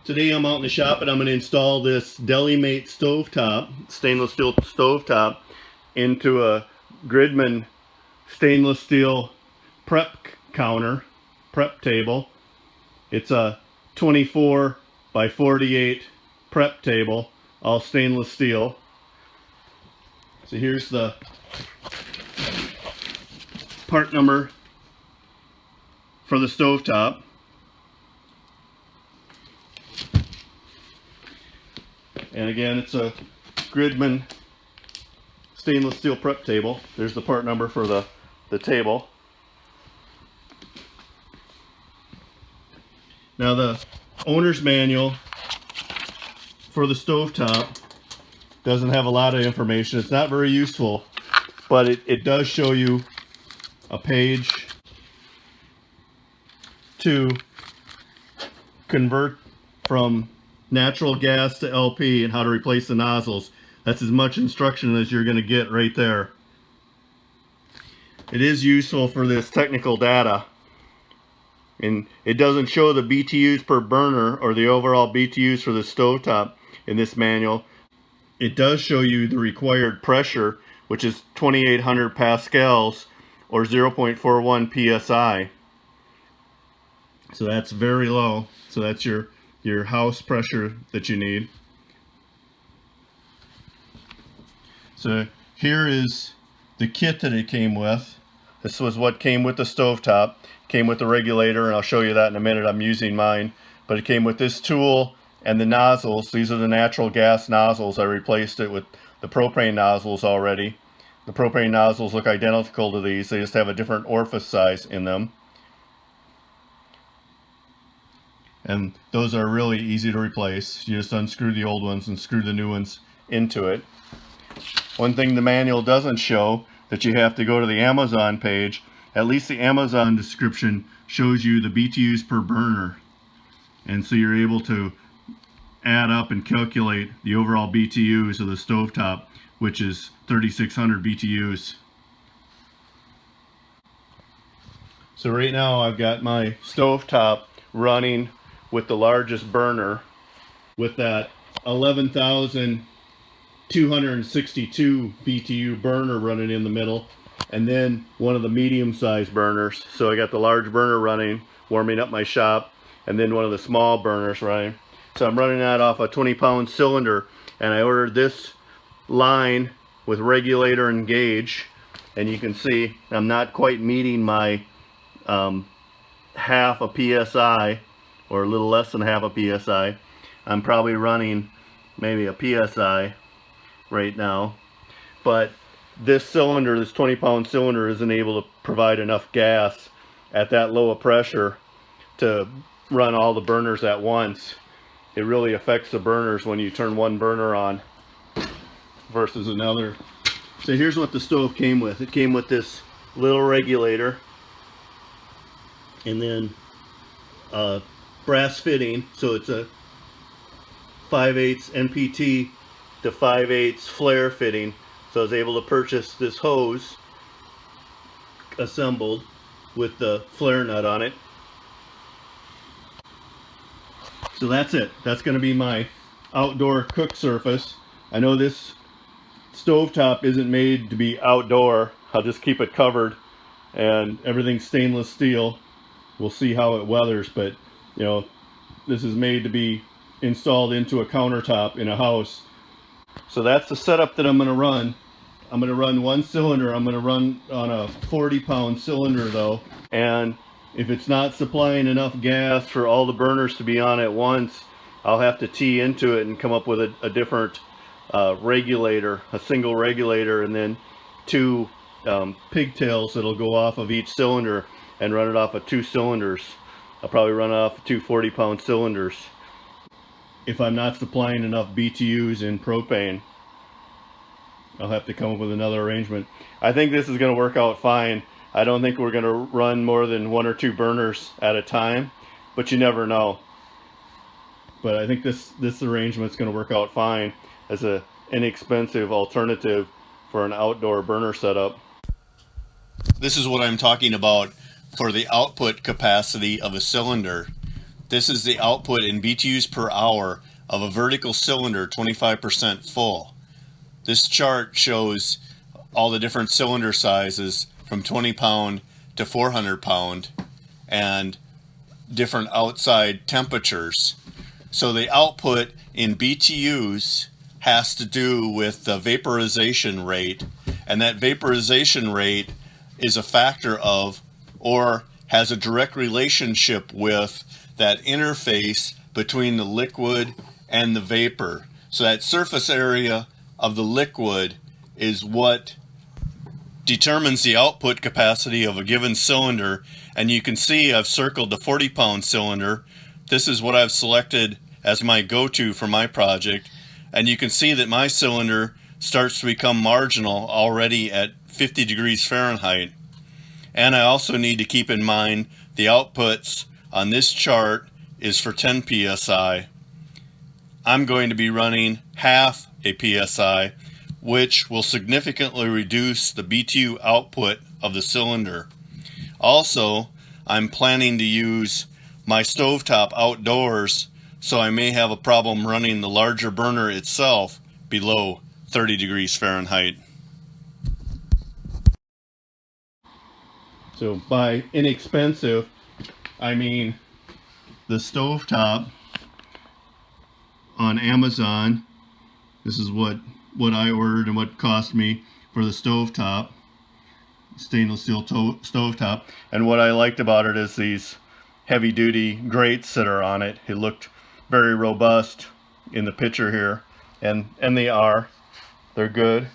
Today I'm out in the shop and I'm going to install this Deli-mate stovetop, stainless steel stovetop, into a Gridmann stainless steel prep table. It's a 24 by 48 prep table, all stainless steel. So here's the part number for the stovetop. And again, it's a Gridmann stainless steel prep table. There's the part number for the table. Now the owner's manual for the stovetop doesn't have a lot of information. It's not very useful, but it does show you a page to convert from natural gas to LP and how to replace the nozzles. That's as much instruction as you're going to get right there. It is useful for this technical data, and it doesn't show the BTUs per burner or the overall BTUs for the stovetop in this manual. It does show you the required pressure, which is 2800 pascals or 0.41 psi. So that's very low. So that's your house pressure that you need. So here is the kit that it came with. This was what came with the stovetop. Came with the regulator, and I'll show you that in a minute. I'm using mine, but it came with this tool and the nozzles. These are the natural gas nozzles. I replaced it with the propane nozzles already. The propane nozzles look identical to these. They just have a different orifice size in them. And those are really easy to replace. You just unscrew the old ones and screw the new ones into it. One thing the manual doesn't show, that you have to go to the Amazon page. At least the Amazon description shows you the BTUs per burner. And so you're able to add up and calculate the overall BTUs of the stovetop, which is 3,600 BTUs. So right now I've got my stovetop running with the largest burner with that 11,262 BTU burner running in the middle, and then one of the medium-sized burners. So I got the large burner running, warming up my shop, and then one of the small burners running. So I'm running that off a 20-pound cylinder, and I ordered this line with regulator and gauge, and you can see I'm not quite meeting my half a psi, or a little less than half a psi. I'm probably running maybe a psi right now, but this cylinder, this 20-pound cylinder, isn't able to provide enough gas at that low a pressure to run all the burners at once. It really affects the burners when you turn one burner on versus another. So here's what the stove came with. It came with this little regulator, and then brass fitting, so it's a 5/8 NPT to 5/8 flare fitting. So I was able to purchase this hose assembled with the flare nut on it. So that's it. That's going to be my outdoor cook surface. I know this stovetop isn't made to be outdoor. I'll just keep it covered, and everything's stainless steel. We'll see how it weathers, but you know, this is made to be installed into a countertop in a house. So that's the setup that I'm going to run. I'm going to run one cylinder. I'm going to run on a 40-pound cylinder though, and if it's not supplying enough gas for all the burners to be on at once, I'll have to tee into it and come up with a different regulator, a single regulator, and then two pigtails that'll go off of each cylinder, and run it off of two cylinders. I'll probably run it off of two 40-pound cylinders if I'm not supplying enough BTUs in propane. I'll have to come up with another arrangement. I think this is going to work out fine. I don't think we're going to run more than one or two burners at a time, but you never know. But I think this arrangement is going to work out fine as an inexpensive alternative for an outdoor burner setup. This is what I'm talking about for the output capacity of a cylinder. This is the output in BTUs per hour of a vertical cylinder 25% full. This chart shows all the different cylinder sizes from 20 pound to 400 pound and different outside temperatures. So the output in BTUs has to do with the vaporization rate, and that vaporization rate is a factor of, or has a direct relationship with, that interface between the liquid and the vapor. So that surface area of the liquid is what determines the output capacity of a given cylinder. And you can see I've circled the 40 pound cylinder. This is what I've selected as my go-to for my project. And you can see that my cylinder starts to become marginal already at 50 degrees Fahrenheit. And I also need to keep in mind the outputs on this chart is for 10 psi. I'm going to be running half a psi, which will significantly reduce the BTU output of the cylinder. Also, I'm planning to use my stovetop outdoors, so I may have a problem running the larger burner itself below 30 degrees Fahrenheit. So by inexpensive, I mean the stovetop on Amazon. This is what I ordered and what cost me for the stovetop, stainless steel stovetop. And what I liked about it is these heavy duty grates that are on it. It looked very robust in the picture here, and they are. They're good.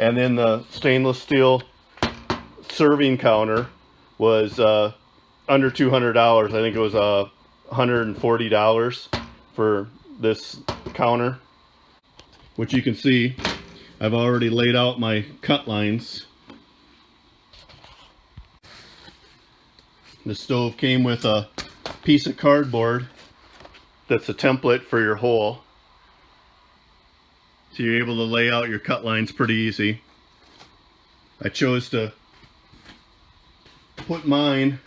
And then the stainless steel serving counter was under $200. I think it was $140 for this counter, which you can see I've already laid out my cut lines. The stove came with a piece of cardboard that's a template for your hole, so you're able to lay out your cut lines pretty easy. I chose to put mine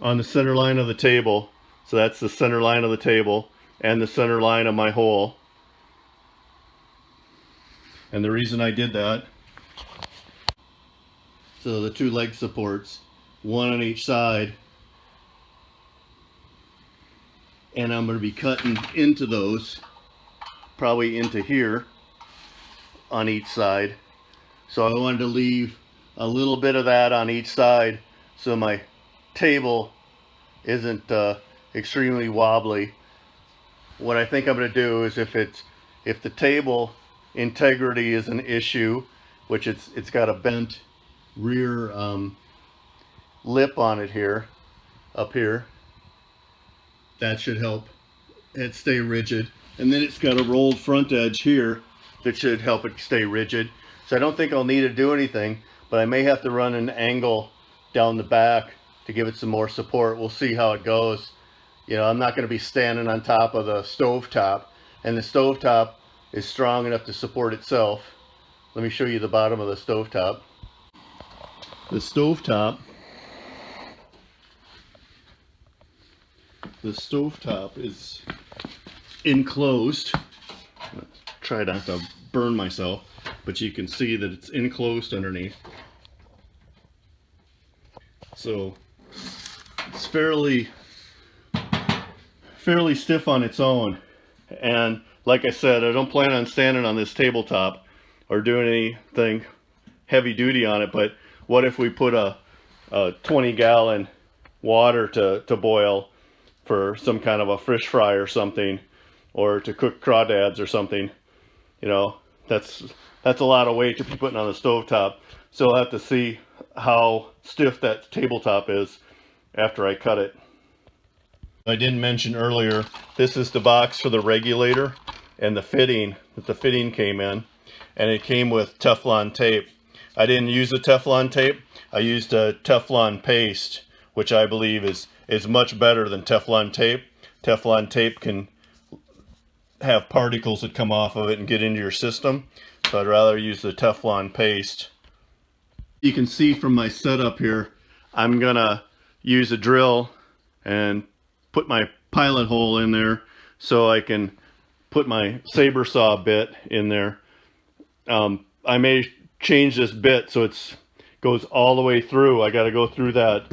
on the center line of the table, so that's the center line of the table and the center line of my hole. And the reason I did that, so the two leg supports, one on each side, and I'm going to be cutting into those, probably into here on each side. So I wanted to leave a little bit of that on each side so my table isn't extremely wobbly. What I think I'm going to do is if the table integrity is an issue, which it's got a bent rear lip on it here, up here, that should help it stay rigid. And then it's got a rolled front edge here that should help it stay rigid. So I don't think I'll need to do anything, but I may have to run an angle down the back to give it some more support. We'll see how it goes. You know, I'm not going to be standing on top of the stovetop, and the stovetop is strong enough to support itself. Let me show you the bottom of the stovetop. The stovetop is enclosed. Try not to burn myself, but you can see that it's enclosed underneath. So it's fairly stiff on its own. And like I said, I don't plan on standing on this tabletop or doing anything heavy duty on it, but what if we put a 20-gallon water to boil for some kind of a fish fry or something, or to cook crawdads or something? You know, that's a lot of weight to be putting on the stovetop. So I'll have to see how stiff that tabletop is after I cut it. I didn't mention earlier, this is the box for the regulator and the fitting that the fitting came in, and it came with Teflon tape. I didn't use the Teflon tape. I used a Teflon paste, which I believe is much better than Teflon tape. Teflon tape can have particles that come off of it and get into your system, so I'd rather use the Teflon paste. You can see from my setup here, I'm gonna use a drill and put my pilot hole in there so I can put my Saber saw bit in there. I may change this bit so it's goes all the way through. I got to go through that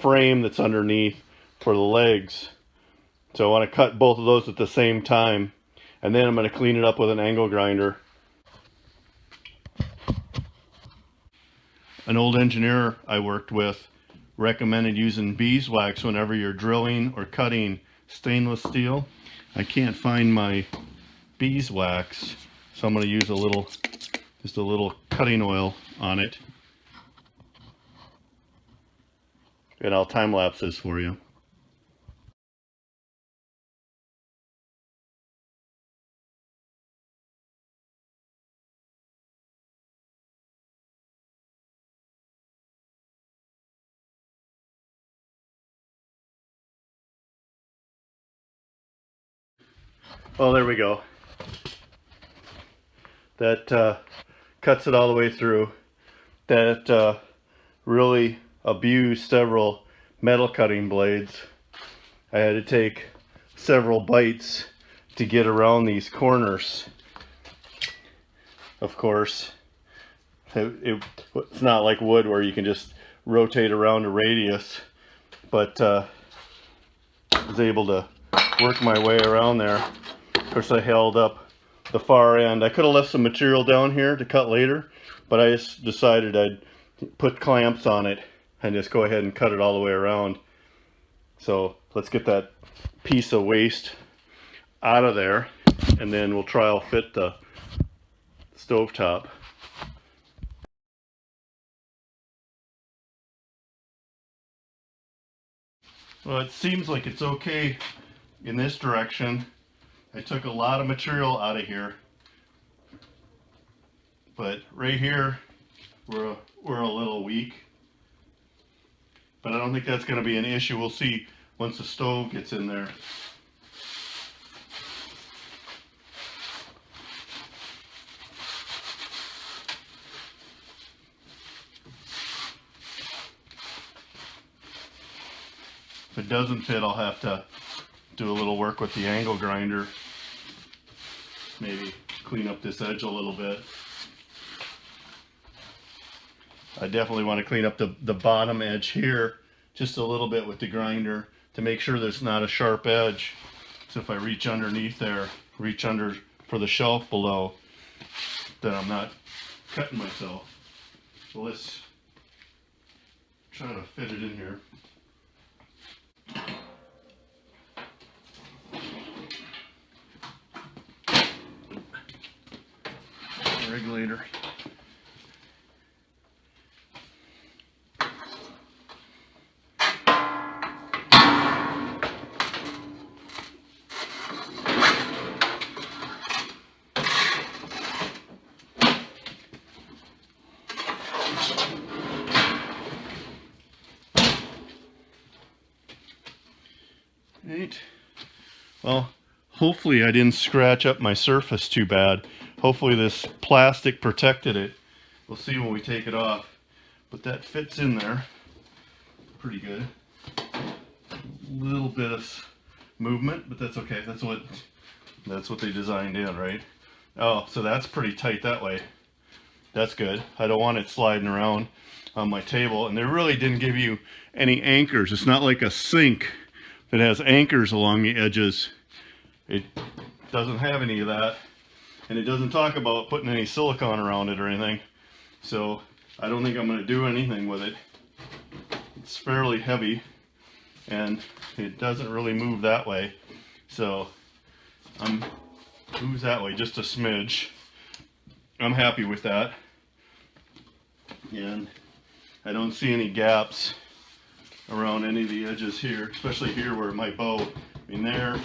frame that's underneath for the legs. So I want to cut both of those at the same time, and then I'm going to clean it up with an angle grinder. An old engineer I worked with recommended using beeswax whenever you're drilling or cutting stainless steel. I can't find my beeswax, so I'm going to use just a little cutting oil on it. And I'll time lapse this for you. Well, there we go. That cuts it all the way through. That really abused several metal cutting blades. I had to take several bites to get around these corners. Of course, it's not like wood where you can just rotate around a radius, but I was able to work my way around there. Of course, I held up the far end. I could have left some material down here to cut later, but I just decided I'd put clamps on it and just go ahead and cut it all the way around. So let's get that piece of waste out of there, and then we'll trial fit the stovetop. Well, it seems like it's okay in this direction. I took a lot of material out of here, but right here we're a little weak. But I don't think that's going to be an issue. We'll see once the stove gets in there. If it doesn't fit, I'll have to do a little work with the angle grinder. Maybe clean up this edge a little bit. I definitely want to clean up the bottom edge here just a little bit with the grinder to make sure there's not a sharp edge. So if I reach underneath there, reach under for the shelf below, then I'm not cutting myself. So let's try to fit it in here. Regulator. Right. Well, hopefully I didn't scratch up my surface too bad. Hopefully this plastic protected it. We'll see when we take it off. But that fits in there pretty good. A little bit of movement, but that's okay. That's what they designed in, right? Oh, so that's pretty tight that way. That's good. I don't want it sliding around on my table. And they really didn't give you any anchors. It's not like a sink that has anchors along the edges. It doesn't have any of that. And it doesn't talk about putting any silicone around it or anything. So I don't think I'm going to do anything with it. It's fairly heavy and it doesn't really move that way. So moves that way just a smidge. I'm happy with that. And I don't see any gaps around any of the edges here, especially here where my bow, I mean there,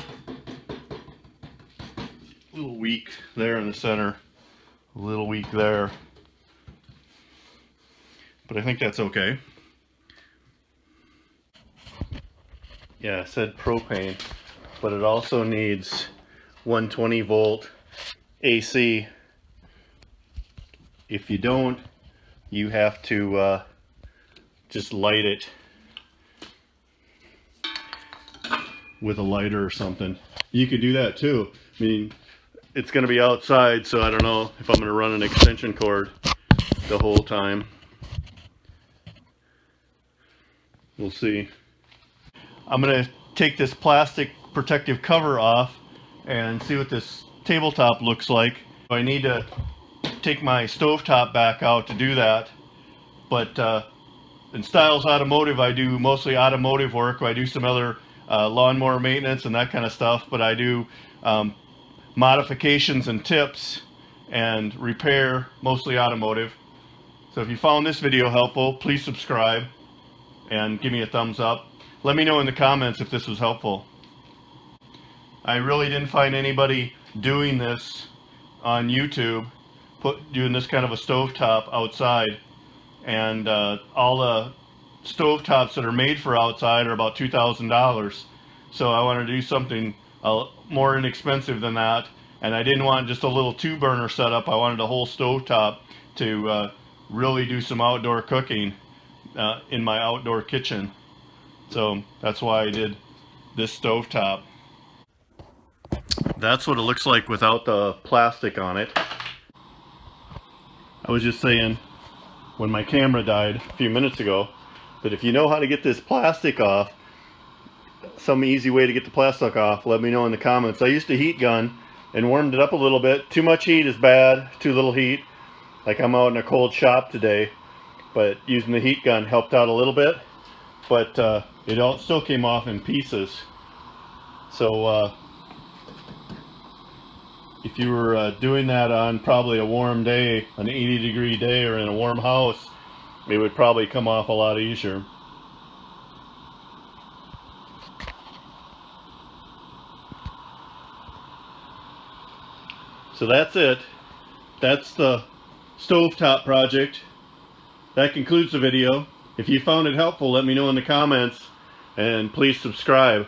a little weak there in the center, a little weak there, but I think that's okay. Yeah, I said propane, but it also needs 120 volt AC. If you don't, you have to just light it. with a lighter or something. You could do that too. I mean, it's going to be outside, so I don't know if I'm going to run an extension cord the whole time. We'll see. I'm going to take this plastic protective cover off and see what this tabletop looks like. I need to take my stovetop back out to do that, but in Stiles Automotive I do mostly automotive work. I do some other lawnmower maintenance and that kind of stuff, but I do modifications and tips and repair, mostly automotive. So if you found this video helpful, please subscribe and give me a thumbs up. Let me know in the comments if this was helpful. I really didn't find anybody doing this on YouTube, doing this kind of a stovetop outside, and all the stovetops that are made for outside are about $2,000. So I wanted to do something more inexpensive than that, and I didn't want just a little 2-burner setup. I wanted a whole stovetop to really do some outdoor cooking in my outdoor kitchen. So that's why I did this stovetop. That's what it looks like without the plastic on it. I was just saying when my camera died a few minutes ago that if you know how to get this plastic off, some easy way to get the plastic off, let me know in the comments. I used a heat gun and warmed it up a little bit. Too much heat is bad, too little heat. Like I'm out in a cold shop today, but using the heat gun helped out a little bit. But it all still came off in pieces. So if you were doing that on probably a warm day, an 80-degree day, or in a warm house, it would probably come off a lot easier. So that's it. That's the stovetop project. That concludes the video. If you found it helpful, let me know in the comments, and please subscribe.